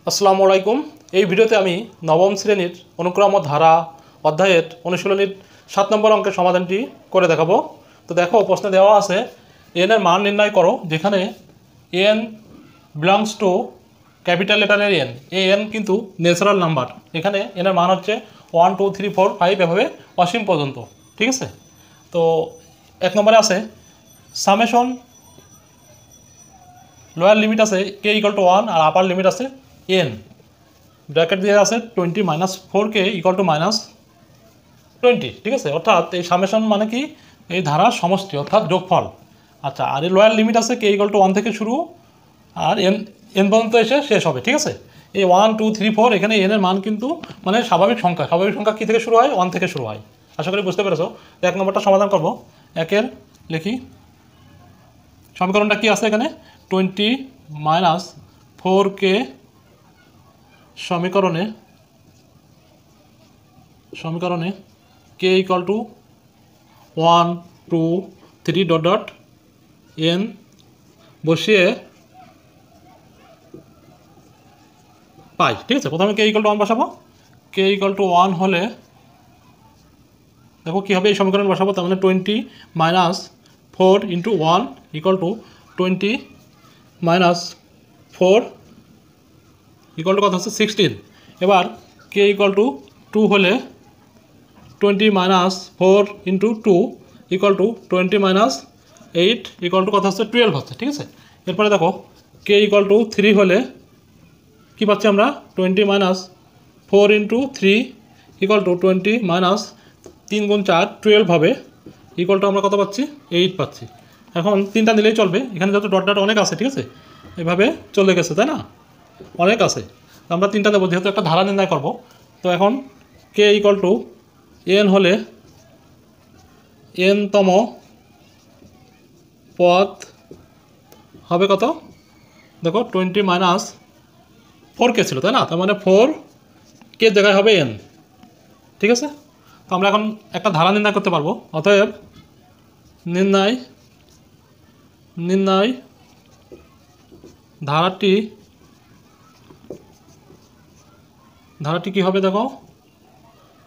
আসসালামু আলাইকুম। এই ভিডিওতে আমি নবম শ্রেণীর অনুক্রম ধারা অধ্যায়ের অনুশীলনীর 7 নম্বর অঙ্কের সমাধানটি করে দেখাবো। তো দেখো, প্রশ্নে দেওয়া আছে এন এর মান নির্ণয় করো, যেখানে এন বিলংস টু ক্যাপিটাল লেটারের এন। এই এন কিন্তু ন্যাচারাল নাম্বার। এখানে এন এর মান হচ্ছে 1 2 3 4 5 এভাবে অসীম পর্যন্ত। ঠিক আছে। তো 1 নম্বরে আছে সামেশন লোয়ার লিমিট আছে কে ইকুয়াল টু 1 আর আপার লিমিট আছে এন। ব্র্যাকেট দিয়ে আছে 20 - 4 কে ইকুয়াল টু -20। ঠিক আছে, অর্থাৎ এই সামেশন মানে কি, এই ধারার সমষ্টি অর্থাৎ যোগফল। আচ্ছা, আর এই লোয়ার লিমিট আছে কে ইকুয়াল টু 1 থেকে শুরু আর এন এন পর্যন্ত এসে শেষ হবে। ঠিক আছে, এই 1 2 3 4 এখানে এন এর মান কিন্তু মানে স্বাভাবিক সংখ্যা। স্বাভাবিক সংখ্যা কী থেকে শুরু হয়? 1 থেকে শুরু হয়। আশা করি বুঝতে পেরেছো। তো 1 নম্বরটা সমাধান করবো। একের লিখি, সমীকরণটা কি আছে এখানে? 20 - 4 সমীকরণে k equal to 1 2 3 dot dot N বসিয়ে পাই। ঠিক আছে, প্রথমে কে ইকুয়াল টু 1 বসাবো। কে ইকুয়াল টু 1 হলে দেখো কী হবে, এই সমীকরণ বসাবো। তার মানে 20 - 4 × 1 ইকুয়াল টু 20 - 4 ইকুয়াল টু কত হচ্ছে 16। এবার কে ইকুয়াল টু 2 হলে 20 - 4 × 2 ইকুয়াল টু 20 - 8 ইকুয়াল টু কত হচ্ছে 12 হচ্ছে। ঠিক আছে, এরপরে দেখো কে ইকুয়াল টু 3 হলে কী পাচ্ছি আমরা? 20 - 4 × 3 ইকুয়াল টু 20 - 3 × 4 12 হবে, ইকুয়াল টু আমরা কত পাচ্ছি? 8 পাচ্ছি। এখন তিনটা নিলেই চলবে, এখানে যত ডট ডট অনেক আছে। ঠিক আছে, এভাবে চলে গেছে, তাই না? অনেক আছে, আমরা তিনটা দেবো যেহেতু একটা ধারা নির্ণয় করব। তো এখন কে ইকুয়াল টু এন হলে এনতম পদ হবে কত? দেখো 20 - 4 কে ছিল, তাই না? তার মানে 4 কে জায়গায় হবে এন। ঠিক আছে, তো আমরা এখন একটা ধারা নির্ণয় করতে পারবো। অতএব নির্ণয় ধারাটি কি হবে? দেখো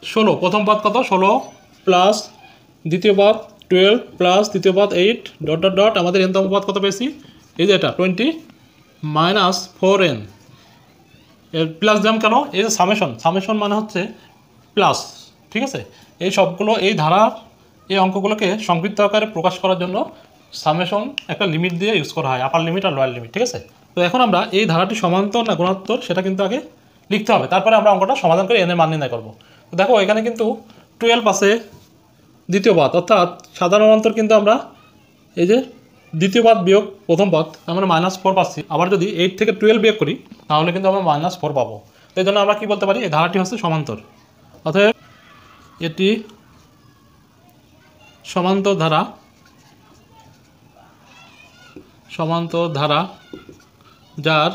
16, প্রথম পদ কত? 16 প্লাস দ্বিতীয় পদ 12 প্লাস তৃতীয় পদ 8 ডট ডট ডট আমাদের এনতম পদ কত পেয়েছি? এই যে এটা 20 - 4n এর প্লাস দাম কেন? এই যে সামেশন মানে হচ্ছে প্লাস। ঠিক আছে, এই সবগুলো এই ধারার এই অঙ্কগুলোকে সংক্ষিপ্ত আকারে প্রকাশ করার জন্য সামেশন একটা লিমিট দিয়ে ইউজ করা হয়, আপার লিমিট আর লোয়ার লিমিট। ঠিক আছে, তো এখন আমরা এই ধারাটি সমান্তর না গুণোত্তর সেটা কিন্তু আগে লিখতে হবে, তারপরে আমরা অঙ্কটা সমাধান করে এনের মান নির্ণয় করবো। তো দেখো এখানে কিন্তু 12 আছে দ্বিতীয় পদ, অর্থাৎ সাধারণ অন্তর কিন্তু আমরা এই যে দ্বিতীয় পদ বিয়োগ প্রথম পদ আমরা -4 পাচ্ছি। আবার যদি 8 থেকে 12 বিয়োগ করি তাহলে কিন্তু আমরা -4 পাবো। তো এই জন্য আমরা কী বলতে পারি? এই ধারাটি হচ্ছে সমান্তর, অতএব এটি সমান্তর ধারা যার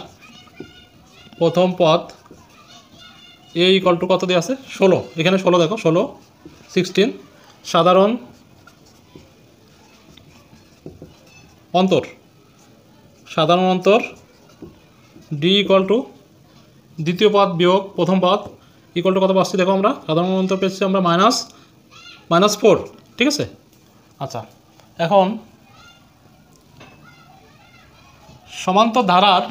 প্রথম পদ এ ইকুয়াল টু কত দিয়ে আছে? 16। এখানে 16 দেখো, 16 16 সাধারণ অন্তর ডি ইকুয়াল টু দ্বিতীয় পদ বিয়োগ প্রথম পদ ইকুয়াল টু কত পাচ্ছি? দেখো আমরা সাধারণ অন্তর পেয়েছি আমরা -4। ঠিক আছে, আচ্ছা এখন সমান্তর ধারার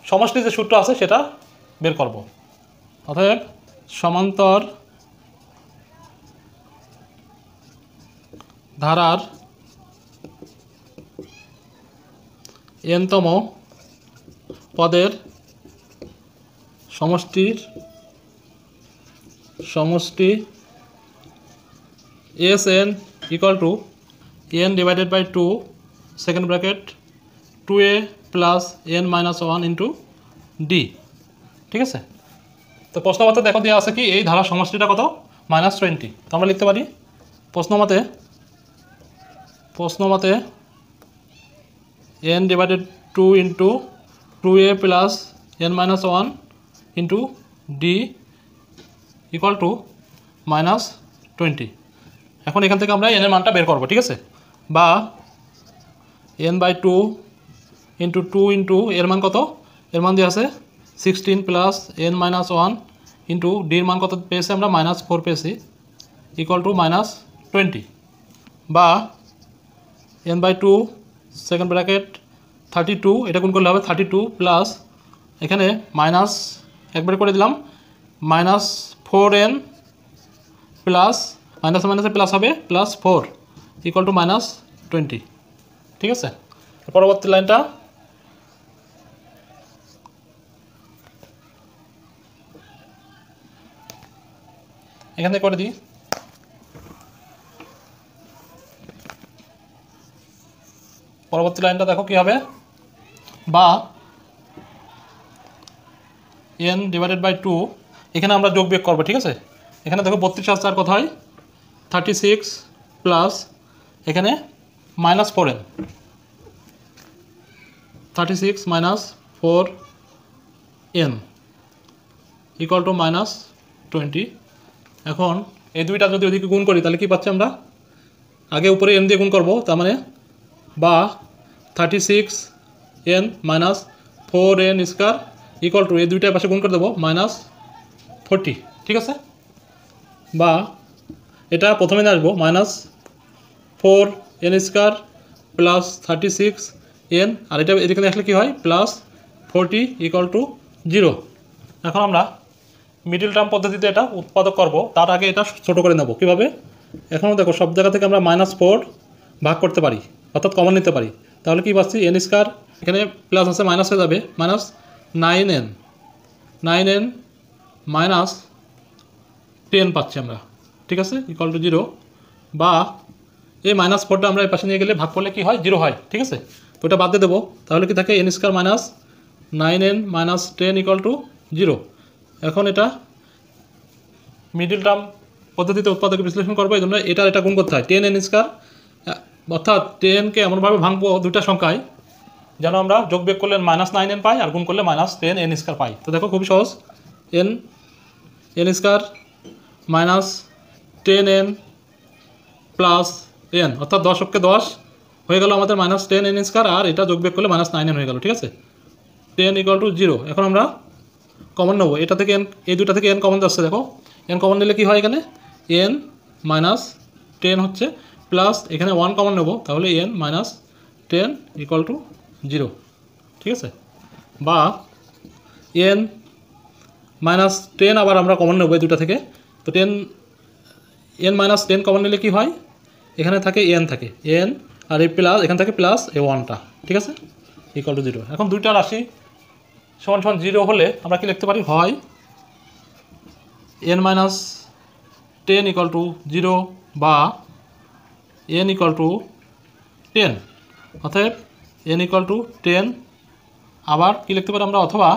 সমষ্টি যে সূত্র আছে সেটা বের করব। অতএব সমান্তর ধারার এনতম পদের সমষ্টি S N equal to N divided by 2 second bracket 2a plus n - 1 into D. ঠিক আছে, তো প্রশ্নমতে দেখো দেওয়া আছে কি এই ধারার সমষ্টিটা কত? -20। তো আমরা লিখতে পারি প্রশ্নমতে n divided 2 into 2a plus n - 1 into D equal to -20। এখন এখান থেকে আমরা n এর মানটা বের করবো। ঠিক আছে, বা n/2 × 2 × এর মান কত? এর মান দিয়ে আছে 16 প্লাস n মাইনাস 1 ইন্টু ডির মান কত পেয়েছি আমরা -4 পেয়েছি ইকুয়াল টু -20 বা n/2 সেকেন্ড ব্র্যাকেট 32 এটা গুণ করলে হবে 32 প্লাস এখানে মাইনাস একবারে করে দিলাম -4n প্লাস মাইনাসে মাইনাসে প্লাস হবে +4 ইকুয়াল টু -20 ঠিক আছে। পরবর্তী লাইনটা এখান থেকে করে দিই। পরবর্তী লাইনটা দেখো কি হবে, বা n/2 এখানে আমরা যোগ বিয়োগ করবো ঠিক আছে। এখানে দেখো 32 আসছে আর কত হয় 36 প্লাস এখানে -4n 36 -4n ইকুয়াল টু -20। এখন এই দুইটা যদি ওদিকে গুণ করি তাহলে কি পাচ্ছি আমরা, আগে উপরে n দিয়ে গুণ করবো, তার মানে বা 36n - 4n square equal to এই দুইটার পাশে গুণ করে দেবো -40 ঠিক আছে। বা এটা প্রথমে নিয়ে আসবো -4n স্কয়ার প্লাস 36n আর এটা এদিকে আসলে কী হয় +40 ইকুয়াল টু 0। এখন আমরা মিডল টার্ম পদ্ধতিতে এটা উৎপাদক করব, তার আগে এটা ছোট করে নেব কীভাবে। এখনও দেখো সব জায়গা থেকে আমরা -4 ভাগ করতে পারি, অর্থাৎ কমন নিতে পারি। তাহলে কি পাচ্ছি n স্কয়ার, এখানে প্লাস আছে মাইনাস হয়ে যাবে -9n -10 পাচ্ছি আমরা ঠিক আছে ইকুয়াল টু 0। বা এই -4টা আমরা এই পাশে নিয়ে গেলে ভাগ করলে কি হয় 0 হয় ঠিক আছে। তো ওটা বাদ দিয়ে দেবো, তাহলে কি থাকে n square -9n -10 equal to 0। এখন এটা মিডল টার্ম পদ্ধতিতে উৎপাদক বিশ্লেষণ করবো, এই জন্য এটা গুণ করতে হয় 10n স্কয়ার, অর্থাৎ 10কে এমনভাবে ভাঙবো দুইটা সংখ্যায় যেন আমরা যোগ বিয়োগ করলে -9n পাই আর গুণ করলে -10n স্কয়ার পাই। তো দেখো খুবই সহজ, n square -10n plus n অর্থাৎ 10 10 হয়ে গেল আমাদের -10n স্কয়ার, আর এটা যোগ বিয়োগ করলে -9n হয়ে গেল ঠিক আছে। 10 ইকুয়াল টু 0। এখন আমরা কমন নেবো, এটা থেকে n, এই দুটা থেকে n কমন যাচ্ছে, দেখো n কমন নিলে কি হয় এখানে n -10 হচ্ছে প্লাস এখানে 1 কমন নেব, তাহলে n -10 ইকুয়াল টু 0 ঠিক আছে। বা n -10 আবার আমরা কমন নেব এই দুটা থেকে, তো n -10 কমন নিলে কি হয় এখানে থাকে n আর এই প্লাস এখান থেকে প্লাস এই 1টা ঠিক আছে ইকুয়াল টু 0। এখন দুইটা রাশি সমান সমান 0 হলে আমরা কি লিখতে পারি, হয় n -10 ইকুয়াল টু 0 বা n ইকুয়াল টু 10, অতএব n ইকুয়াল টু 10। আবার কি লিখতে পারি আমরা, অথবা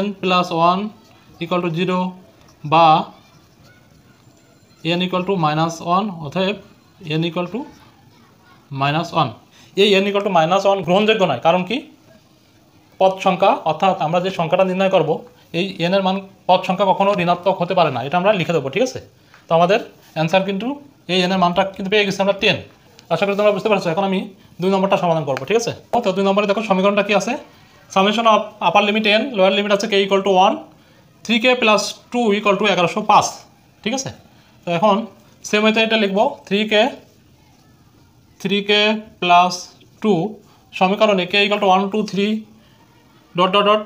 n + 1 ইকুয়াল টু 0 বা n ইকুয়াল টু -1, অতএব n ইকুয়াল টু -1। এই n ইকুয়াল টু -1 গ্রহণযোগ্য নয়, কারণ কি পদ সংখ্যা, অর্থাৎ আমরা যে সংখ্যাটা নির্ণয় করব এই n এর মান পদ সংখ্যা কখনো ঋণাত্মক হতে পারে না, এটা আমরা লিখে দেবো ঠিক আছে। তো আমাদের অ্যান্সার কিন্তু এই n এর মানটা কিন্তু পেয়ে গেছি আমরা 10। আশা করি তোমরা বুঝতে পারছো। এখন আমি 2 নম্বরটা সমাধান করবো ঠিক আছে। তো 2 নম্বরে দেখো সমীকরণটা কি আছে, summation of upper limit n lower limit আছে k equal to 1, 3k + 2 equal to 1105 ঠিক আছে। তো এখন সেম ওয়েতে এটা লিখবো 3k + 2 সমীকরণে k ইকুয়াল টু 1 2 3 ...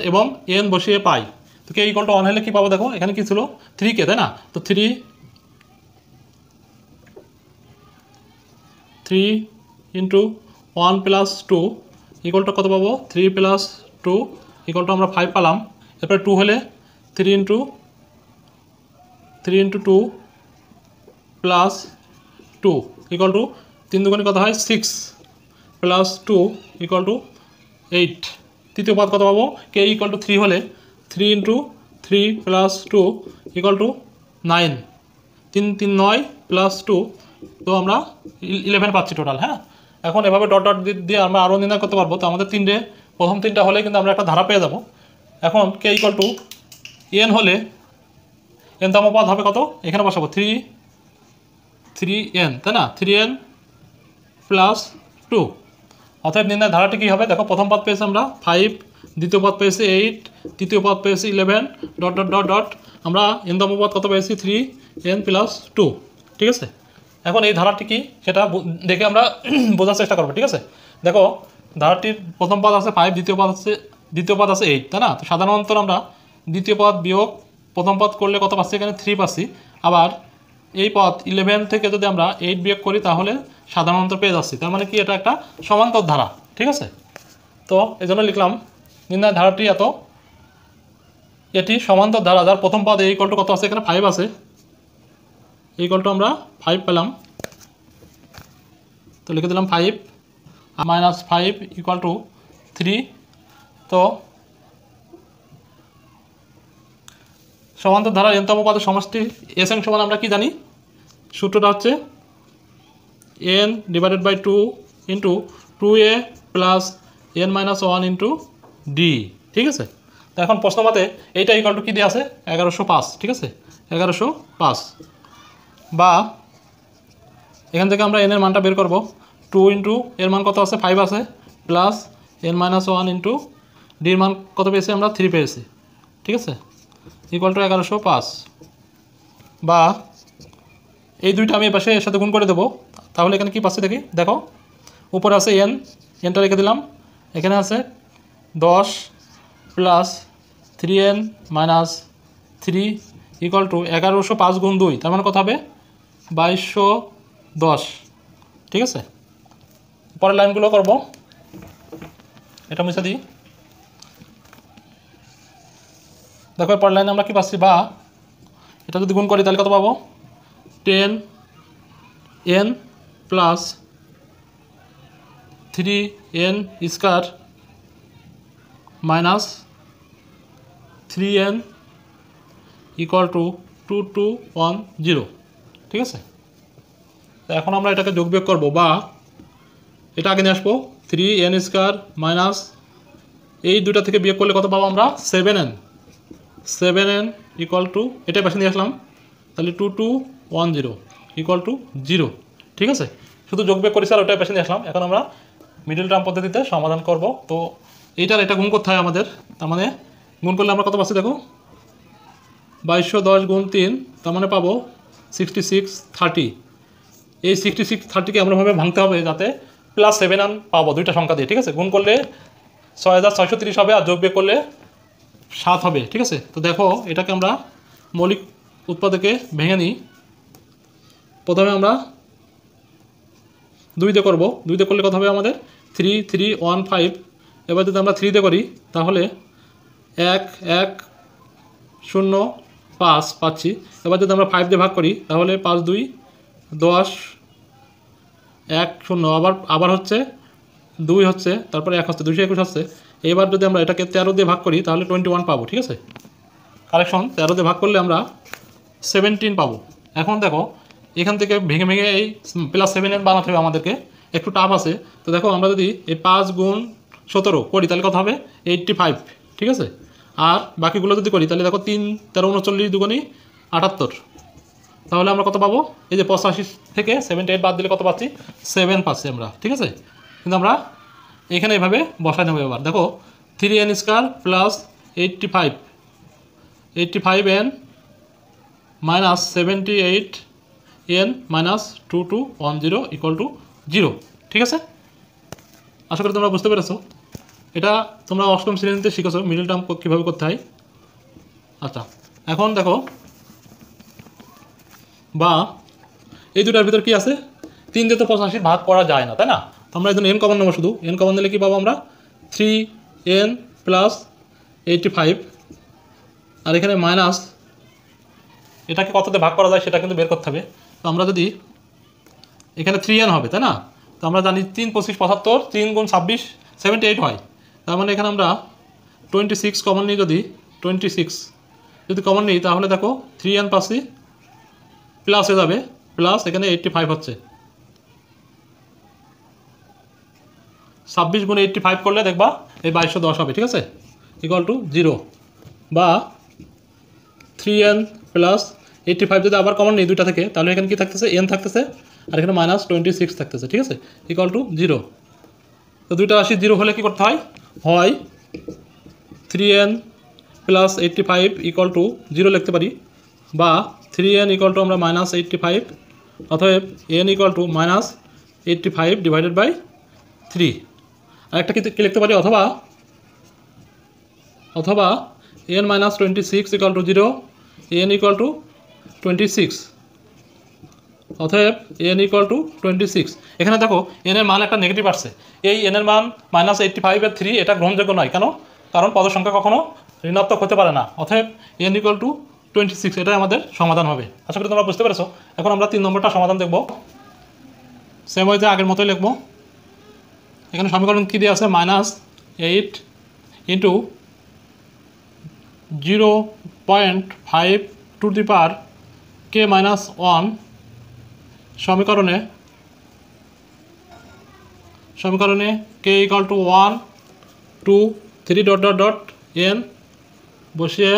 এবং n বসিয়ে পাই। তো k ইকুয়াল টু 1 হলে কি পাবো, দেখো এখানে কি ছিল 3k তাই না, তো 3 × 1 + 2 ইকুয়াল টু কত পাবো, 3 + 2 ইকুয়াল টু আমরা 5 পেলাম। এরপরে 2 হলে 3 × 2 + 2 ইকুয়াল টু 3 দুগুণে কত হয় 6 + 2 ইকুয়াল টু 8। তৃতীয় পদ কত পাবো, k ইকুয়াল টু 3 হলে 3 × 3 + 2 ইকুয়াল টু 9, 3 3 9 + 2, তো আমরা 11 পাচ্ছি টোটাল। হ্যাঁ, এখন এভাবে ডট দিয়ে আমরা আরও নির্ণয় করতে পারবো। তো আমাদের প্রথম তিনটা হলে কিন্তু আমরা একটা ধারা পেয়ে যাব। এখন k ইকুয়াল টু n হলে এনতম পদ হবে কত, এখানে বসাবো 3n, তাই না, 3n প্লাস 2। অতএব নির্ণয় ধারাটি কী হবে, দেখো প্রথম পদ পেয়েছি আমরা 5, দ্বিতীয় পদ পেয়েছি 8, তৃতীয় পদ পেয়েছি 11 ডট ডট ডট ডট, আমরা এনতম পদ কত পেয়েছি 3n প্লাস 2। ঠিক আছে, এখন এই ধারাটি কি সেটা দেখে আমরা বোঝার চেষ্টা করবো। ঠিক আছে, দেখো ধারাটির প্রথম পদ আছে 5, দ্বিতীয় পদ আছে 8, তাই না। তো সাধারণত আমরা দ্বিতীয় পদ বিয়োগ প্রথম পদ করলে কত পাচ্ছি, এখানে 3 পাচ্ছি। আবার এই পদ 11 থেকে যদি আমরা 8 বিয়োগ করি তাহলে সাধারণত পেয়ে যাচ্ছি, তার মানে কি এটা একটা সমান্তর ধারা। ঠিক আছে, তো এই জন্য লিখলাম নির্ণয় ধারাটি এটি সমান্তর ধারা, যার প্রথম পদ এই ইকুয়াল টু কত আছে, এখানে 5 আছে, এই ইকুয়াল টু আমরা 5 পেলাম। তো লিখে দিলাম 5 মাইনাস 5 ইকুয়াল টু 3। তো সমান্তর ধারার এনতম পদের সমষ্টি Sn সমান আমরা কি জানি, সূত্রটা হচ্ছে n divided by 2 into 2a plus n minus 1 into D. ঠিক আছে, তো এখন প্রশ্ন মতে এইটা ইকুয়াল টু কী দিয়ে আছে, 1105। ঠিক আছে, 1105, বা এখান থেকে আমরা n এর মানটা বের করব, 2 ইন্টু এর মান কত আছে 5 আছে, প্লাস n মাইনাস 1 ইন্টু ডির মান কত পেয়েছি আমরা 3 পেয়েছি। ঠিক আছে, ইকুয়াল টু 1105, বা এই দুইটা আমি পাশে এর সাথে গুণ করে দেবো, তাহলে এখানে কি পাচ্ছি দেখি, দেখো উপরে আছে nটা রেখে দিলাম, এখানে আছে 10 plus 3n minus 3 equal to 1105 গুণ 2, তার মানে কত হবে 2210। ঠিক আছে, পরের লাইনগুলো করব, এটা মুছে দিই। দেখো পরের লাইনে আমরা কি পাচ্ছি, বা এটা যদি গুণ করি তাহলে কত পাবো, 10n plus 3n square minus 3n equal to 2210। ঠিক আছে, তো এখন আমরা এটাকে যোগ বিয়োগ করবো, বা এটা আগে নিয়ে আসবো, 3n স্কয়ার মাইনাস এই দুটা থেকে বিয়োগ করলে কত পাবো আমরা 7n ইকুয়াল টু, এটাই পাশে নিয়ে আসলাম, তাহলে 2210 ইকুয়াল টু 0। ঠিক আছে, শুধু যোগ বিয়োগ করেছি আর ওটাই পাশে নিয়ে আসলাম। এখন আমরা মিডল টার্ম পদ্ধতিতে সমাধান করব। তো এইটার এটা গুণ করতে হয় আমাদের, তার মানে গুণ করলে আমরা কত পাচ্ছি দেখো, 2210 গুণ 3, তার মানে পাবো 6630। এই 6630কে আমরাভাবে ভাঙতে হবে যাতে প্লাস 7n পাবো দুইটা সংখ্যা দিয়ে। ঠিক আছে, গুণ করলে 6630 হবে, আর যোগ বিয়োগ করলে 7 হবে। ঠিক আছে, তো দেখো এটাকে আমরা মৌলিক উৎপাদকে ভেঙে নিই। প্রথমে আমরা 2 দিয়ে করবো, 2 দিয়ে করলে কত হবে আমাদের 3315। এবার যদি আমরা 3 দিয়ে করি তাহলে 1105 পাচ্ছি। এবার যদি আমরা 5 দিয়ে ভাগ করি তাহলে 5 2 10 1 0, আবার হচ্ছে 2 হচ্ছে, তারপরে 1 হচ্ছে, 221 হচ্ছে। এবার যদি আমরা এটাকে 13 দিয়ে ভাগ করি তাহলে 21 পাবো। ঠিক আছে, কারেকশন, 13 দিয়ে ভাগ করলে আমরা 17 পাবো। এখন দেখো এখান থেকে ভেঙে ভেঙে এই প্লাস 7n বানাতে হবে আমাদেরকে, একটু টাফ আছে। তো দেখো আমরা যদি এই 5 গুণ 17 করি তাহলে কত হবে 85। ঠিক আছে, আর বাকিগুলো যদি করি তাহলে দেখো 3 13 39 দুগুণি 78, তাহলে আমরা কত পাবো, এই যে 85 থেকে 78 বাদ দিলে কত পাচ্ছি 7 পাচ্ছি আমরা। ঠিক আছে, কিন্তু আমরা এখানে এভাবে বসাই নেবো। এবার দেখো 3n square plus 85n minus 78n minus 2210 equal to 0। ঠিক আছে, আশা করি তোমরা বুঝতে পেরেছো। এটা তোমরা অষ্টম শ্রেণীতে শিখেছো মিডল টার্ম কীভাবে করতে হয়। আচ্ছা, এখন দেখো বা এই দুটার ভিতর কি আছে, 3 দিয়ে তো 85 ভাগ করা যায় না, তাই না। তো আমরা একজন n কমন নেবো, শুধু n কমন নিলে কী পাবো আমরা 3n প্লাস 85, আর এখানে মাইনাস এটাকে কততে ভাগ করা যায় সেটা কিন্তু বের করতে হবে। তো আমরা যদি এখানে 3n হবে, তাই না, তো আমরা জানি 3 25 75, 3 গুণ 26 78 হয়। তার মানে এখানে আমরা 26 কমন নিই, যদি 26 যদি কমন নিই তাহলে দেখো 3n পাচ্ছি, প্লাস হয়ে যাবে, প্লাস এখানে 85 হচ্ছে, 26 গুণে 85 করলে দেখবা এই 2210 হবে। ঠিক আছে, ইকুয়াল টু 0, বা 3n প্লাস 85 যদি আবার কমন নেই দুইটা থেকে, তাহলে এখানে কি থাকতেছে, n থাকতেছে, আর এখানে -26 থাকতেছে, ঠিক আছে, ইকুয়াল টু 0। তো দুইটা রাশি 0 হলে কি করতে হয়, হয় 3n প্লাস 85 ইকুয়াল টু 0 লিখতে পারি, বা 3n ইকুয়াল টু আমরা -85, অতএব n equal to -85 divided by 3। আরেকটা কি লিখতে পারি, অথবা n -26 equal to 0, n equal to 26, অতএব n ইকুয়াল টু 26। এখানে দেখো n এর মান একটা নেগেটিভ আসছে, এই n এর মান -85 এর 3 এটা গ্রহণযোগ্য নয়, কেন, কারণ পদ সংখ্যা কখনো ঋণাত্মক হতে পারে না, অতএব n ইকুয়াল টু 26, এটাই আমাদের সমাধান হবে। আশা করি তোমরা বুঝতে পেরেছো। এখন আমরা 3 নম্বরটা সমাধান দেখব, সেম ওয়েতে আগের মতোই লিখব। এখানে সমীকরণ কী দিয়ে আছে, -8 into 0.5 two the power k-1 সমীকরণে k ইকুয়াল টু 1 2 3 n বসিয়ে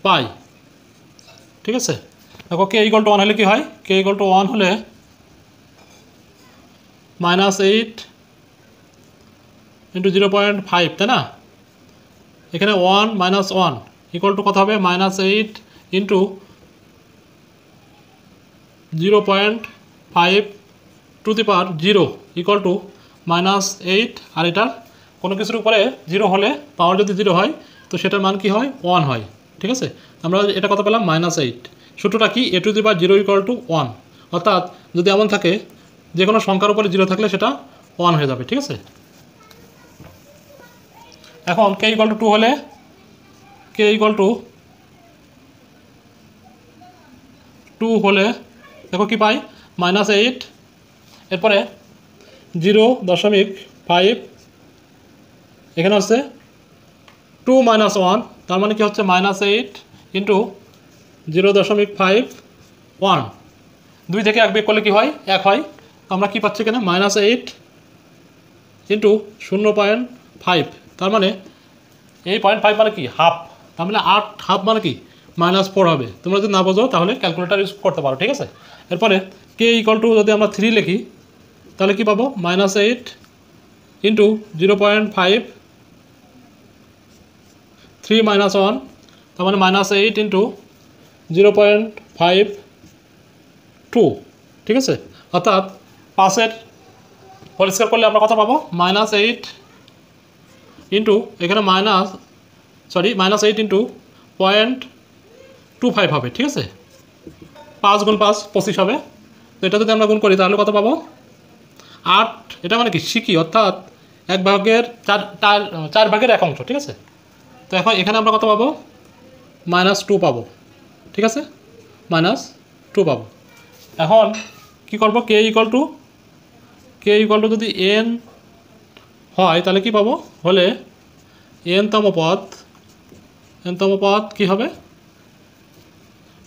পাই, ঠিক আছে। দেখো k ইকুয়াল টু 1 হলে কি হয়, k ইকুয়াল টু 1 হলে -8 ইন্টু 0.5, তাই না, এখানে 1 - 1 ইকুয়াল টু কত হবে, -8 into 0.5 two the power 0 equal to -8, আর এটার কোনো কিছুর উপরে 0 হলে, পাওয়ার যদি 0 হয় তো সেটার মান কি হয়, 1 হয়, ঠিক আছে। আমরা এটা কত পেলাম, -8। সূত্রটা কি, a two the power 0 equal to 1, অর্থাৎ যদি এমন থাকে যে কোনো সংখ্যার উপরে 0 থাকলে সেটা 1 হয়ে যাবে, ঠিক আছে। এখন k ইকুয়াল টু 2 হলে, k ইকুয়াল টু 2 হলে দেখো কি পাই, -8, এরপরে 0.5, এখানে হচ্ছে 2 - 1, তার মানে কি হচ্ছে -8 ইন্টু 0.51, 2 থেকে 1 বিয়োগ করলে কি হয়, 1 হয়। আমরা কি পাচ্ছি এখানে, -8 ইন্টু 0.5, তার মানে এই 0.5 মানে কি, হাফ, তার মানে 8 হাফ মানে কি, -4 হবে। তোমরা যদি না বোঝো তাহলে ক্যালকুলেটার ইউজ করতে পারো, ঠিক আছে। এরপরে k ইকুয়াল টু যদি আমরা 3 লিখি তাহলে কি পাবো, -8 ইন্টু 0.5 3 - 1, তার মানে -8 ইন্টু 0.52, ঠিক আছে। অর্থাৎ 5-এর হোল স্কয়ার করলে আমরা কত পাবো, -8 ইন্টু এখানে -8 ইন্টু 0.25 হবে, ঠিক আছে। 5 × 5 25 হবে। তো এটা যদি আমরা গুণ করি তাহলে কত পাবো, 8, এটা মানে কি শিখি, অর্থাৎ 1/4 ভাগের 1 অংশ, ঠিক আছে। তো এখন এখানে আমরা কত পাবো, -2 পাবো, ঠিক আছে, -2 পাবো। এখন কি করব, k ইকুয়াল টু যদি n হয় তাহলে কি পাবো, হলে n তম পদ কি হবে,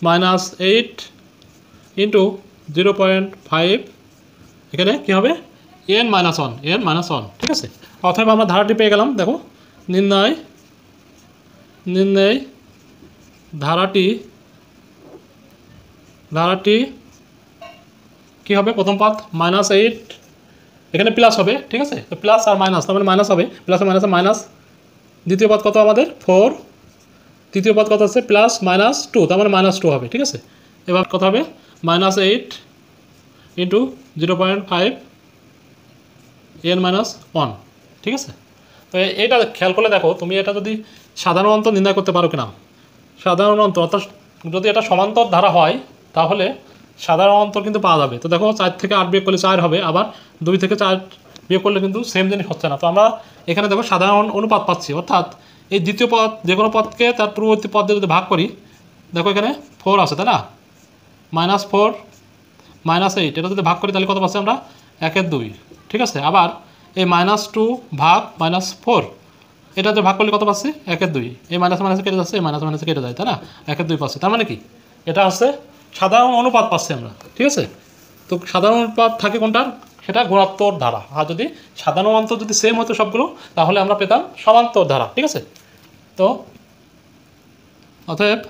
-8 ইন্টু 0.5, এখানে কি হবে, n - 1, ঠিক আছে। অথবা আমরা ধারাটি পেয়ে গেলাম। দেখো, নির্ণয় ধারাটি কি হবে, প্রথম পদ -8, এখানে প্লাস হবে, ঠিক আছে। তো প্লাস আর মাইনাস, তার মানে মাইনাস হবে, প্লাস আর মাইনাসে মাইনাস। দ্বিতীয় পদ কত আমাদের, 4, তৃতীয় পদ কত আছে, +-2, তার মানে -2 হবে, ঠিক আছে। এবার কত হবে, -8 ইন্টু 0.5 n - 1, ঠিক আছে। তো এইটা খেয়াল করলে দেখো, তুমি এটা যদি সাধারণ অন্তর নির্ণয় করতে পারো কিনা, সাধারণ অন্তর, অর্থাৎ যদি এটা সমান্তর ধারা হয় তাহলে সাধারণ অন্তর কিন্তু পাওয়া যাবে। তো দেখো 4 থেকে 8 বিয়োগ করলে 4 হবে, আবার 2 থেকে 4 বিয়োগ করলে কিন্তু সেম জিনিস হচ্ছে না। তো আমরা এখানে দেখো সাধারণ অনুপাত পাচ্ছি, অর্থাৎ এই দ্বিতীয় পদ যে কোনো পদকে তার পূর্ববর্তী পদ দিয়ে যদি ভাগ করি, দেখো এখানে 4 আছে, তাই না, -4 -8, এটা যদি ভাগ করি তাহলে কত পাচ্ছি আমরা, 1/2, ঠিক আছে। আবার এই -2 ভাগ -4, এটা যে ভাগ করলে কত পাচ্ছি, 1/2, এই মাইনাস মাইনাসে কেটে যাচ্ছে, এই মাইনাস মাইনাসে কেটে যায়, তাই না, 1/2 পাচ্ছি। তার মানে কি, এটা হচ্ছে সাধারণ অনুপাত পাচ্ছি আমরা, ঠিক আছে। তো সাধারণ অনুপাত থাকে কোনটার, সেটা গুণাত্মক ধারা। আর যদি সাধারণ অন্তর যদি সেম হতো সবগুলো, তাহলে আমরা পেতাম সমান্তর ধারা, ঠিক আছে। তো অতএব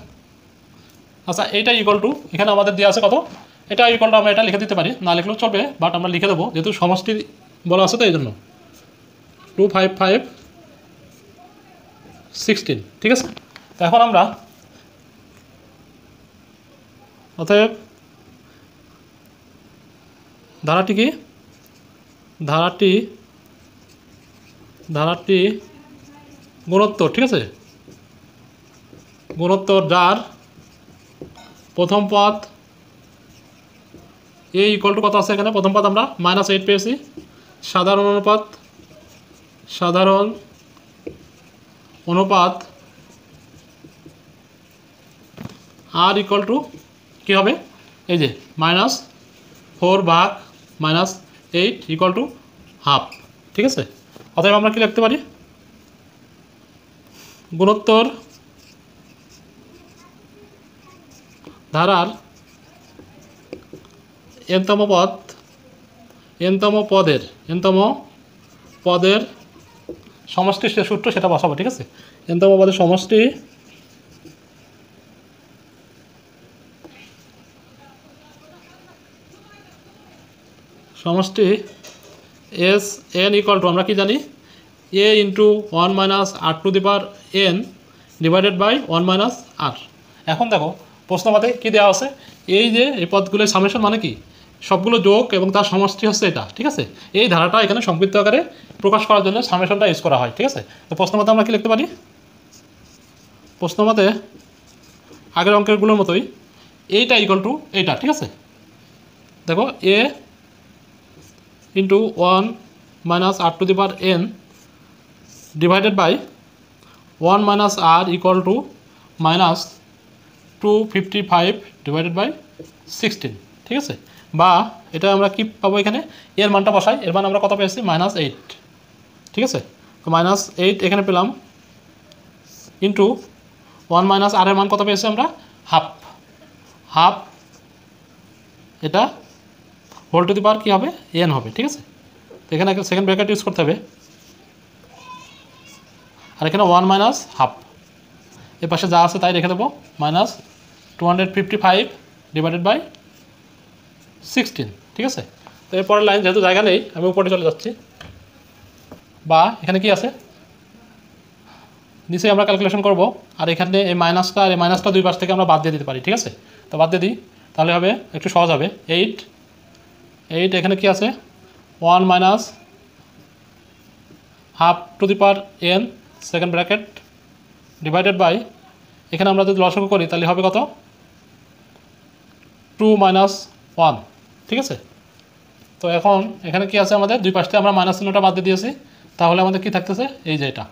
আচ্ছা এইটা ইকুয়াল টু এখানে আমাদের দেওয়া আছে কত, এটা ইকুয়াল টু আমরা এটা লিখে দিতে পারি, না লিখলেও চলবে, বাট আমরা লিখে দেবো যেহেতু সমষ্টি বলা আছে তো এই জন্য 2 5 5 16, ঠিক আছে। তো এখন আমরা অতএব ধারাটি কি, ধারাটি গুণোত্তর, ঠিক আছে, গুণোত্তর যার প্রথম পদ এ ইকুয়াল টু কত আছে এখানে, প্রথম পদ আমরা -8 পেয়েছি, সাধারণ অনুপাত আর ইকুয়াল টু কী হবে, এই যে -4 ভাগ -8 ইকুয়াল টু হাফ, ঠিক আছে। অতএব আমরা কি লিখতে পারি, গুণোত্তর ধারার এনতম পদের সমষ্টি সূত্র সেটা বসাবো, ঠিক আছে। এনতম পদের সমষ্টি এস এন ইকুয়াল টু আমরা কি জানি, a into 1 minus r to the power N divided by 1 minus r. এখন দেখো প্রশ্নপাতে কী দেওয়া আছে, এই যে এই পদগুলোর সামেশন মানে কি, সবগুলো যোগ এবং তার সমষ্টি হচ্ছে এটা, ঠিক আছে। এই ধারাটা এখানে সংক্ষিপ্ত আকারে প্রকাশ করার জন্য সামেশনটা ইউজ করা হয়, ঠিক আছে। তো প্রশ্নপাতে আমরা কি লিখতে পারি, প্রশ্নপাতে আগের অঙ্কেরগুলোর মতোই এইটা ইকুয়াল টু এইটা, ঠিক আছে। দেখো a into 1 minus r to the power N divided by 1 minus r equal to -255 divided by 16, ঠিক আছে। বা এটা আমরা কি পাবো, এখানে এর মানটা বসাই, এর মান আমরা কত পেয়েছি -8, ঠিক আছে। তো -8 এখানে পেলাম ইন্টু 1 মাইনাস আর এর মান কত পেয়েছি আমরা, হাফ, এটা হোল টু দি পাওয়ার কী হবে, এন হবে, ঠিক আছে। তো এখানে একটা সেকেন্ড ব্র্যাকেট ইউজ করতে হবে, আর এখানে 1 মাইনাস হাফ, এর পাশে যা আছে তাই রেখে দেবো, -255 ডিভাইডেড বাই 16, ঠিক আছে। তো এরপরের লাইন যেহেতু জায়গা নেই আমি উপরে চলে যাচ্ছি, বা এখানে কি আছে নিচে আমরা ক্যালকুলেশন করব, আর এখানে এই মাইনাসটা আর এই মাইনাসটা দুই পাশ থেকে আমরা বাদ দিয়ে দিতে পারি, ঠিক আছে। তো বাদ দিয়ে দিই, তাহলে হবে একটু সহজ হবে, 8 এখানে কি আছে 1 minus half to the power N second bracket divided by, এখানে আমরা যদি লসাগু করি তাহলে হবে কত, 2 মাইনাস 1, ঠিক আছে। তো এখন এখানে কি আছে আমাদের দুই পাশে আমরা মাইনাস চিহ্নটা বাদ দিয়ে দিয়েছি, তাহলে আমাদের কি থাকতেছে এই যে এটা।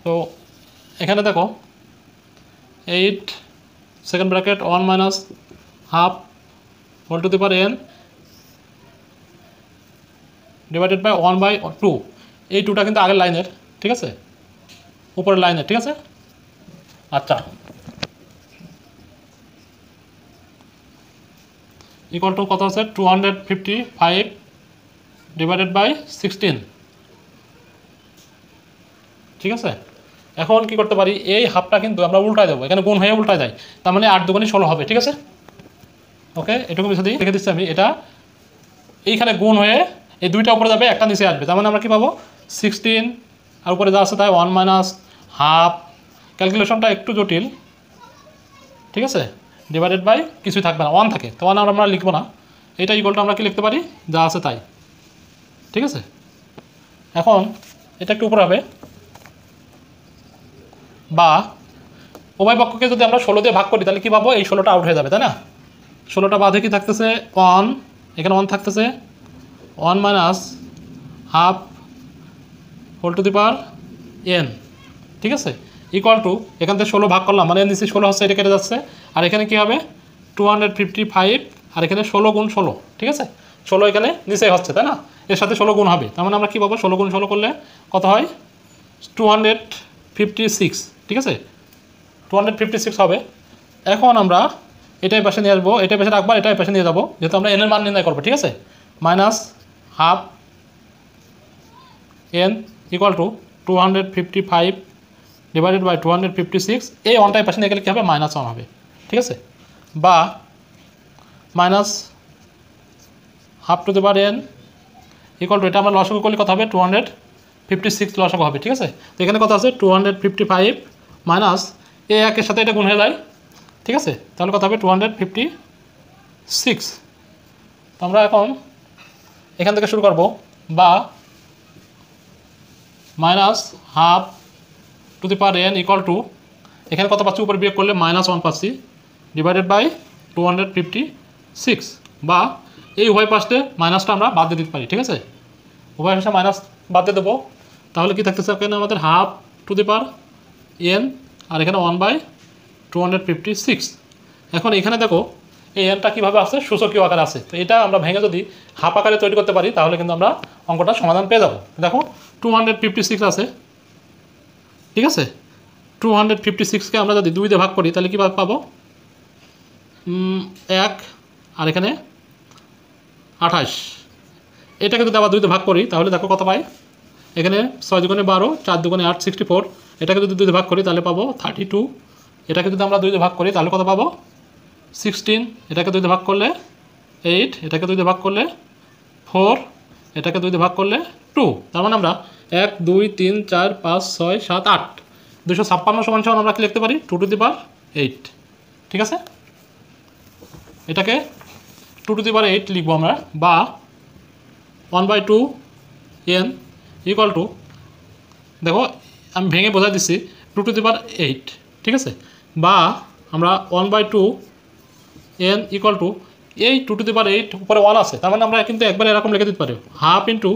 তো এখানে দেখো 8 second bracket 1 minus half whole to the power N divided by 1/2, এই 2টা কিন্তু আগের লাইনের, ঠিক আছে, উপরের লাইনের, ঠিক আছে। আচ্ছা, ইকুয়াল টু কত আছে 255 ডিভাইডেড বাই 16, ঠিক আছে। এখন কি করতে পারি, এই হাফটা কিন্তু আমরা উল্টায় দেবো, এখানে গুণ হয়ে উল্টায় যায়, তার মানে 8 দুগুণে 16 হবে, ঠিক আছে। ওকে, এটুকু বিষয় দিয়ে রেখে দিচ্ছি আমি, এটা এইখানে গুণ হয়ে এই দুইটা উপরে যাবে, একটা নিচে আসবে, তার মানে আমরা কী পাবো 16, আর উপরে যা আছে তাই 1 মাইনাস হাফ, ক্যালকুলেশনটা একটু জটিল, ঠিক আছে, ডিভাইডেড বাই কিছুই থাকবে না, 1 থাকে, তো 1 আর আমরা লিখবো না, এটা ইকুয়াল টু আমরা কি লিখতে পারি যা আছে তাই, ঠিক আছে। এখন এটা একটু উপরে হবে, বা উভয় পক্ষকে যদি আমরা 16 দিয়ে ভাগ করি তাহলে কী পাবো, এই 16টা আউট হয়ে যাবে, তাই না। 16টা বাদে কি থাকতেছে 1, এখানে 1 থাকতেছে 1 minus half whole to the power N, ঠিক আছে, ইকুয়াল টু এখান থেকে 16 ভাগ করলাম, মানে নিচে 16 হচ্ছে, এটা কেটে যাচ্ছে, আর এখানে কী হবে 255, আর এখানে 16 গুণ 16, ঠিক আছে, 16 এখানে নিচে হচ্ছে, তাই না, এর সাথে 16 গুণ হবে, তার মানে আমরা কী পাবো 16 গুণ 16 করলে কত হয় 256, ঠিক আছে, 256 হবে। এখন আমরা এটাই পাশে নিয়ে আসবো, এটাই পাশে রাখবো, এটাই পাশে নিয়ে যাবো, যেহেতু আমরা এনের মান নির্ণয় করবো, ঠিক আছে, minus half N equal to 255 divided by 256, এই 1টাই পাশে নিয়ে গেলে কী হবে -1 হবে, ঠিক আছে। বা minus half to the power n equal two, এটা আমরা লসাগু করলে কত হবে 256 লসাগু হবে, ঠিক আছে। তো এখানে কত আছে 255 মাইনাস এই একের সাথে এটা গুণ হয়ে যায়, ঠিক আছে, তাহলে কত হবে 256। তো আমরা এখন এখান থেকে শুরু করব, বা minus half to the power n equal two, এখানে কত পাচ্ছি উপরে বিয়োগ করলে -1 পাচ্ছি, ডিভাইডেড বাই 256, বা এই উভয় পাশে মাইনাসটা আমরা বাদ দিয়ে দিতে পারি, ঠিক আছে, উভয় পাশে মাইনাস বাদ দিয়ে দেবো। তাহলে কি থাকতেছে এখানে আমাদের half to the power n, আর এখানে 1/256। এখন এখানে দেখো এই এনটা কীভাবে আছে, সূচকীয় আকারে আছে। তো এটা আমরা ভেঙে যদি হাফ আকারে তৈরি করতে পারি তাহলে কিন্তু আমরা অঙ্কটা সমাধান পেয়ে যাবো। দেখো 256 আছে, ঠিক আছে, 256কে আমরা যদি 2 দিয়ে ভাগ করি তাহলে কীভাবে পাবো, 1 আর এখানে 28, এটাকে যদি আবার 2 দিয়ে ভাগ করি তাহলে দেখো কত পাই, এখানে 6 দুগুণে 12, 4 দুগুণে 8, 64, এটাকে যদি 2 দিয়ে ভাগ করি তাহলে পাবো 32, এটাকে যদি আমরা 2 দিয়ে ভাগ করি তাহলে কত পাবো 16, এটাকে 2 দিয়ে ভাগ করলে 8, এটাকে 2 দিয়ে ভাগ করলে 4, এটাকে 2 দিয়ে ভাগ করলে 2। তার মানে আমরা 1 2 3 4 5 6 7 8 256 সমান সমান আমরা কি লিখতে পারি 2 টু দি পাওয়ার 8, ঠিক আছে। এটাকে 2 টু দি পাওয়ার 8 লিখবো আমরা, বা 1/2 n ইকুয়াল টু, দেখো আমি ভেঙে বোঝাই দিচ্ছি 2 টু দি পাওয়ার 8, ঠিক আছে, বা আমরা 1/2 n ইকুয়াল টু, এই 2 টু দি পাওয়ার 8 উপরে 1 আছে, তার মানে আমরা কিন্তু একবারে এরকম লিখে দিতে পারি হাফ ইন্টু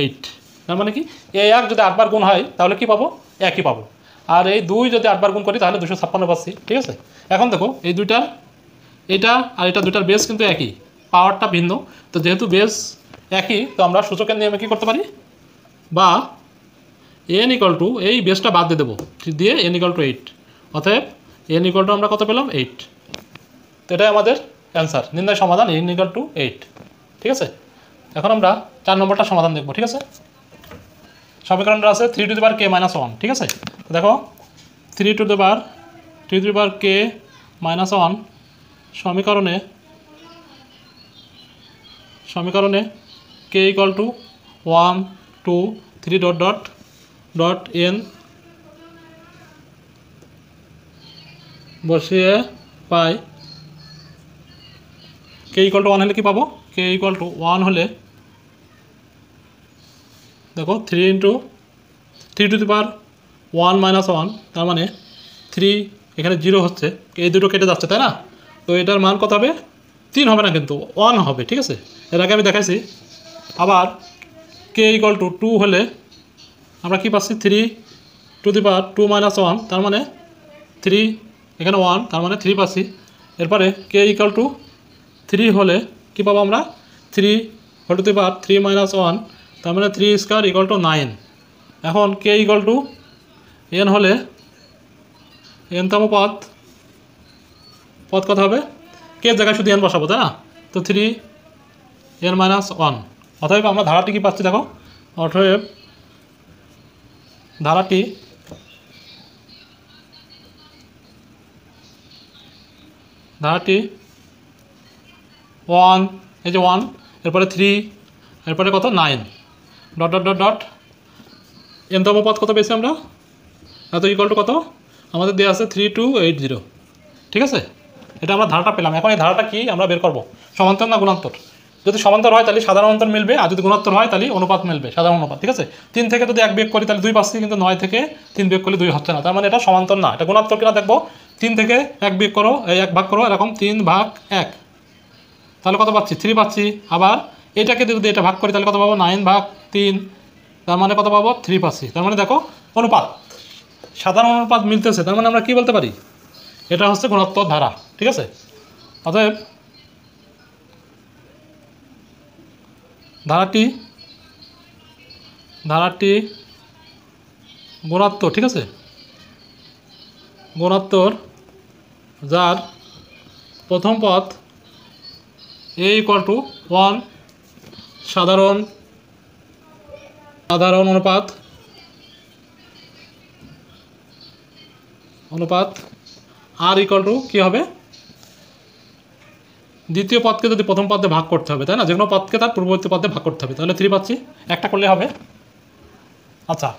8। তার মানে কি এই 1 যদি 8 বার গুণ হয় তাহলে কি পাবো, একই পাবো, আর এই 2 যদি 8 বার গুণ করি তাহলে 256 পাচ্ছি, ঠিক আছে। এখন দেখো এই দুইটার, এটা আর এটা দুইটার বেস কিন্তু একই, পাওয়ারটা ভিন্ন, তো যেহেতু বেস একই তো আমরা সূচকের নিয়মে কী করতে পারি, বা n ইকুয়াল টু এই বেসটা বাদ দিয়ে দেবো, দিয়ে n ইকুয়াল টু 8, অতএব n ইকুয়াল টু আমরা কত পেলাম 8। তো এটাই আমাদের অ্যান্সার, নির্ণয় সমাধান n ইকুয়াল টু 8, ঠিক আছে। এখন আমরা 4 নম্বরটা সমাধান দেখব, ঠিক আছে। সমীকরণটা আছে 3 to the power k minus 1, ঠিক আছে। তো দেখো 3 to the power k minus 1 সমীকরণে k equal to 1 2 3 dot dot dot n বসিয়ে পাই, k ইকুয়াল টু 1 হলে কি পাবো, k ইকুয়াল টু 1 হলে দেখো 3 টু দি পাওয়ার 1 মাইনাস 1, তার মানে 3, এখানে 0 হচ্ছে, এই দুটো কেটে যাচ্ছে তাই না, তো এটার মান কত হবে 3 হবে না কিন্তু 1 হবে, ঠিক আছে, এর আগে আমি দেখাইছি। আবার k ইকুয়াল টু 2 হলে আমরা কি পাচ্ছি 3 টু দি পাওয়ার 2 মাইনাস 1, তার মানে 3, এখানে 1, তার মানে 3 পাচ্ছি। এরপরে k ইকুয়াল টু 3 হলে কি পাবো আমরা 3 whole to the power 3 minus 1, তার মানে 3 স্কোয়ার ইকুয়াল টু 9। এখন k ইকুয়াল টু n হলে nতম পদ কত হবে, k এর জায়গায় শুধু n বসাবো তাই না, তো 3 n মাইনাস 1, অতএব আমরা ধারাটি কি পাচ্ছি দেখো, অতএব ধারাটি ধারাটি 1, এই যে 1, এরপরে 3, এরপরে কত 9 ডট ডট ডট ডট এনতম পদ কত পেয়েছি আমরা, এত ইকুয়াল টু কত আমাদের দেওয়া আছে 3280, ঠিক আছে। এটা আমরা ধারাটা পেলাম। এখন এই ধারাটা কি আমরা বের করব, সমান্তর না গুণান্তর। যদি সমান্তর হয় তাহলে সাধারণ অন্তর মিলবে, আর যদি গুণোত্তর হয় তাহলে অনুপাত মিলবে, সাধারণ অনুপাত, ঠিক আছে। 3 থেকে যদি 1 বিয়োগ করি তাহলে 2 পাচ্ছি, কিন্তু 9 থেকে 3 বিয়োগ করলে 2 হচ্ছে না, তার মানে এটা সমান্তর না, এটা গুণোত্তর কিনা দেখবো। 3 থেকে 1 বিয়োগ করো, এই 1 ভাগ করো, এরকম 3 ভাগ 1, তাহলে কত পাচ্ছি 3 পাচ্ছি। আবার এটাকে যদি এটা ভাগ করি তাহলে কত পাবো 9 ভাগ 3, তার মানে কত পাবো 3 পাচ্ছি। তার মানে দেখো অনুপাত, সাধারণ অনুপাত মিলতেছে, তার মানে আমরা কি বলতে পারি এটা হচ্ছে গুণোত্তর ধারা, ঠিক আছে। অতএব ধারাটি গুণোত্তর, ঠিক আছে, গুণোত্তর যার প্রথম পদ a ইকুয়াল টু 1, সাধারণ অনুপাত r ইকুয়াল টু কী হবে দ্বিতীয় পদকে যদি প্রথম পদে ভাগ করতে হবে, তাই না? যে কোনো পদকে তার পূর্ববর্তী পদে ভাগ করতে হবে, তাহলে 3 পাচ্ছি, একটা করলে হবে। আচ্ছা,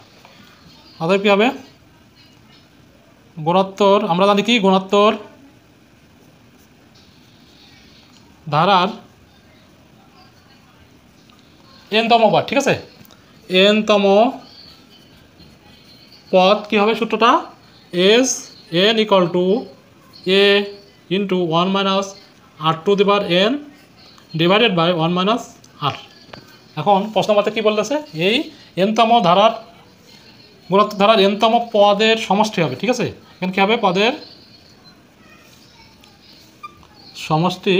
অতএব কী হবে? গুণোত্তর, আমরা জানি কি গুণোত্তর ধারার n-তম পদ, ঠিক আছে? n-তম পদ কী হবে সূত্রটা? S n equal to a into 1 minus r to the power n divided by 1 minus r। এখন প্রশ্ন মতে কী বলতেছে? এই n-তম ধারার গুণোত্তর ধারার n-তম পদের সমষ্টি হবে, ঠিক আছে? এখানে কী হবে? পদের সমষ্টি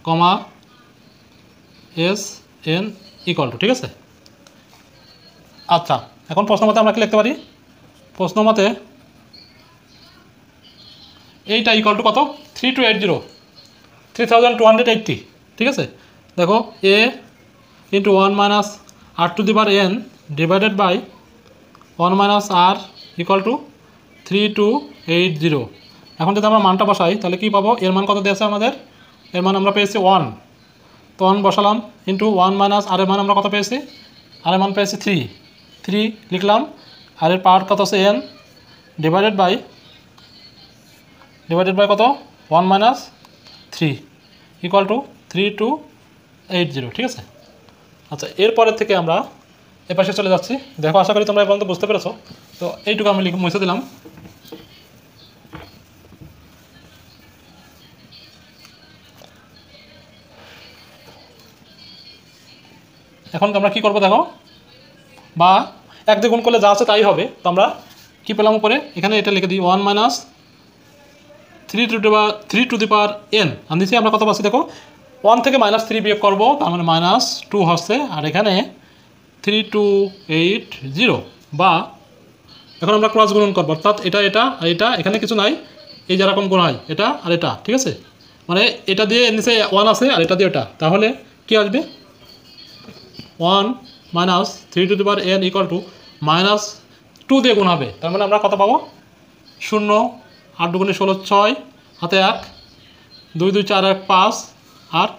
কমা এস এন ইকুয়াল টু, ঠিক আছে? আচ্ছা, এখন প্রশ্ন মতে আমরা কি লিখতে পারি? প্রশ্ন মতে এইটা ইকুয়াল টু কত? 3280, ঠিক আছে? দেখো a into 1 minus r to the power n divided by 1 minus r equal to 3280। এখন যদি আমরা মানটা বসাই তাহলে কী পাবো? এর মান কত দিয়েছে আমাদের? এর মান আমরা পেয়েছি 1, তো 1 বসালাম ইন্টু 1 মাইনাস আর এর মান আমরা কত পেয়েছি? আর এর মান পেয়েছি 3 লিখলাম। আর এর পাওয়ার কত আছে? n ডিভাইডেড বাই কত? 1 মাইনাস 3 ইকুয়াল টু 3280, ঠিক আছে? আচ্ছা, এরপরের থেকে আমরা এ পাশে চলে যাচ্ছি। দেখো, আশা করি তোমরা এ পর্যন্ত বুঝতে পেরেছো। তো এইটুকু আমি মুছে দিলাম। এখন আমরা কি করব দেখো, বা 1 দিয়ে গুণ করলে যা আছে তাই হবে। তো আমরা কী পেলাম উপরে? এখানে এটা লিখে দিই 1 minus 3 to the power n। আর নিচে আমরা কত পাচ্ছি দেখো? 1 থেকে -3 বিয়োগ করবো, তার মানে -2 হচ্ছে। আর এখানে 3280, বা এখন আমরা ক্রস গুণন করবো, অর্থাৎ এটা আর এটা, এখানে কিছু নাই, এই যেরকম গুণ হয় এটা আর এটা, ঠিক আছে? মানে এটা দিয়ে নিচে 1 আছে আর এটা দিয়ে এটা, তাহলে কি আসবে? 1 minus 3 to the power n equal two -2 দিয়ে গুণ হবে, তার মানে আমরা কত পাবো? 0, 8 দুগুণে 16, 6 হাতে 1, 2 2 4 1 5, আর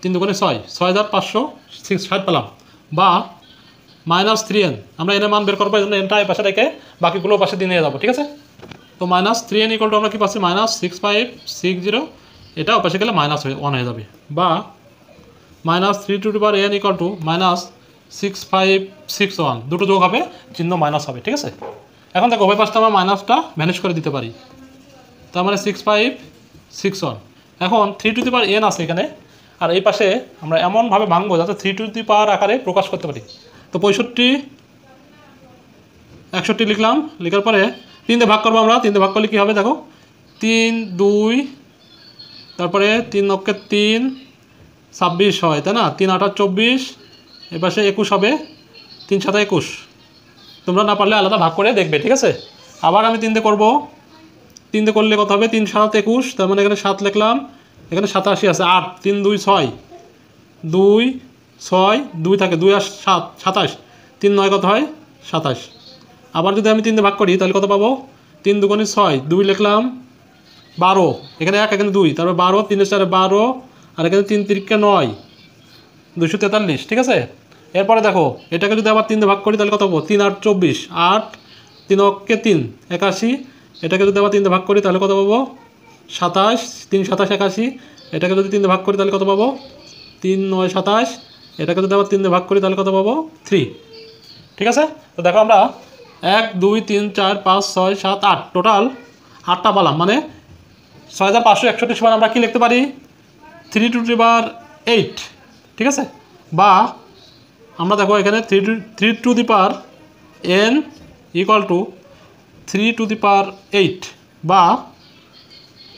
3 দুগুণে 6, 6560 পেলাম। বা -3n, আমরা এনের মান বের করবো, এই জন্য এনটা এই পাশে রেখে বাকিগুলো পাশে দিয়ে নিয়ে যাবো, ঠিক আছে? তো -3n ইকুয়াল টু আমরা কি পাচ্ছি? -6560, এটা ও পাশে গেলে -1 হয়ে যাবে। বা -3 to the power n equal two -6561, দুটো যোগ হবে, চিহ্ন মাইনাস হবে, ঠিক আছে? এখন দেখো উভয় পাশটা আমরা মাইনাসটা ম্যানেজ করে দিতে পারি, তার মানে 6561। এখন 3 টু দি পাওয়ার n আছে এখানে, আর এই পাশে আমরা এমনভাবে ভাঙবো যাতে 3 টু দি পাওয়ার আকারে প্রকাশ করতে পারি। তো 65 61 লিখলাম, লেখার পরে 3 দিয়ে ভাগ করবো আমরা। 3 দিয়ে ভাগ করলে কী হবে দেখো? 3 2, তারপরে 3 অক্ষে 3, 26 হয়, তাই না? 3 8 24, এ পাশে 21 হবে, 3 7 21। তোমরা না পারলে আলাদা ভাগ করে দেখবে, ঠিক আছে? আবার আমি 3 দিয়ে করবো। 3 দিয়ে করলে কত হবে? 3 7 21, তার মানে এখানে 7 লিখলাম, এখানে 87 আছে। 8 3 2 6, 2 6 2 থাকে, 2 আর 7 27, 3 9 কত হয়? 27। আবার যদি আমি 3 দিয়ে ভাগ করি তাহলে কত পাবো? 3 দুগুণে 6, 2 লিখলাম, 12, এখানে 1 এখানে 2, তারপর 12, 3 4 12, আর এখানে 3 3 9, 243, ঠিক আছে? এরপরে দেখো এটাকে যদি আবার 3 দিয়ে ভাগ করি তাহলে কত পাবো? 3 8 24, 8 3 অক্ষে 3 81, এটাকে যদি আবার 3 দিয়ে ভাগ করি তাহলে কত পাবো? 27, 3 27 81, এটাকে যদি 3 দিয়ে ভাগ করি তাহলে কত পাবো? 3 9 27, এটাকে যদি আবার 3 দিয়ে ভাগ করি তাহলে কত পাবো? 3, ঠিক আছে? তো দেখো আমরা 1 2 3 4 5 6 7 8, টোটাল 8টা পেলাম, মানে 6561 সমান আমরা কি লিখতে পারি? 3 টু দি পাওয়ার 8, ঠিক আছে? বা আমরা দেখো এখানে 3 to the power n equal to 3 to the power 8, বা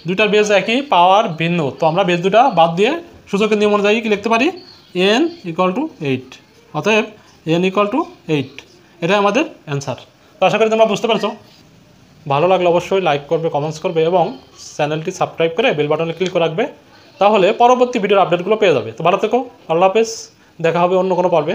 দুইটার বেজ একই, পাওয়ার ভিন্ন। তো আমরা বেজ দুটা বাদ দিয়ে সূচকের নিয়ম অনুযায়ী কি লিখতে পারি? n ইকুয়াল টু 8, অতএব n ইকুয়াল টু 8, এটাই আমাদের অ্যান্সার। তো আশা করি তোমরা বুঝতে পারছো। ভালো লাগলে অবশ্যই লাইক করবে, কমেন্টস করবে এবং চ্যানেলটি সাবস্ক্রাইব করে বেল বাটনে ক্লিক করে রাখবে, তাহলে পরবর্তী ভিডিওর আপডেটগুলো পেয়ে যাবে। তো ভালো থেকো, আল্লাহ হাফেজ, দেখা হবে অন্য কোনো পর্বে।